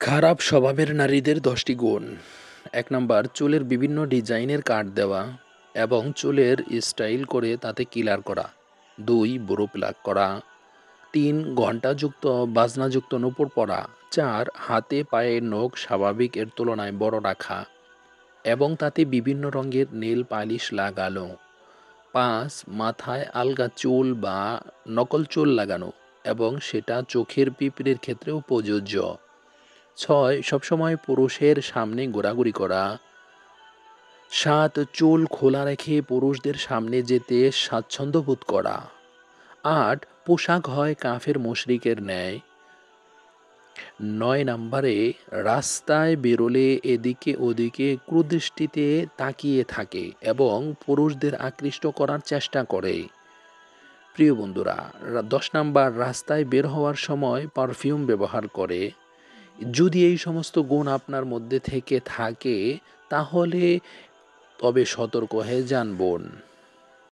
খারাপ স্বভাবের নারীদের ১০টি গুণ। ১ নাম্বার, চুলের বিভিন্ন ডিজাইনের কাট দেওয়া এবং চুলের স্টাইল করে তাতে কিলার করা। ২ বুড়ো প্লাক করা। ৩ ঘণ্টাযুক্ত বাজনাযুক্ত নূপুর পরা। ৪ হাতে পায়ে নখ স্বাভাবিক এর তুলনায় বড় রাখা এবং তাতে বিভিন্ন রঙের নেল পালিশ লাগানো। ৫ মাথায় আলগা চুল বা নকল চুল লাগানো এবং সেটা চোখের পিঁপড়ের ক্ষেত্রেও প্রযোজ্য। ৬ সবসময় পুরুষের সামনে ঘোরাঘুরি করা। ৭ চুল খোলা রেখে পুরুষদের সামনে যেতে স্বাচ্ছন্দ্য বোধ করা। ৮ পোশাক হয় কাফের মুশরিকের ন্যায়। ৯ নাম্বারে রাস্তায় বেরোলে এদিকে ওদিকে কুদৃষ্টিতে তাকিয়ে থাকে এবং পুরুষদের আকৃষ্ট করার চেষ্টা করে। প্রিয় বন্ধুরা, ১০ নাম্বার রাস্তায় বের হওয়ার সময় পারফিউম ব্যবহার করে। যদি এই সমস্ত গুণ আপনার মধ্যে থেকে থাকে তাহলে তবে সতর্ক হয়ে যান বোন।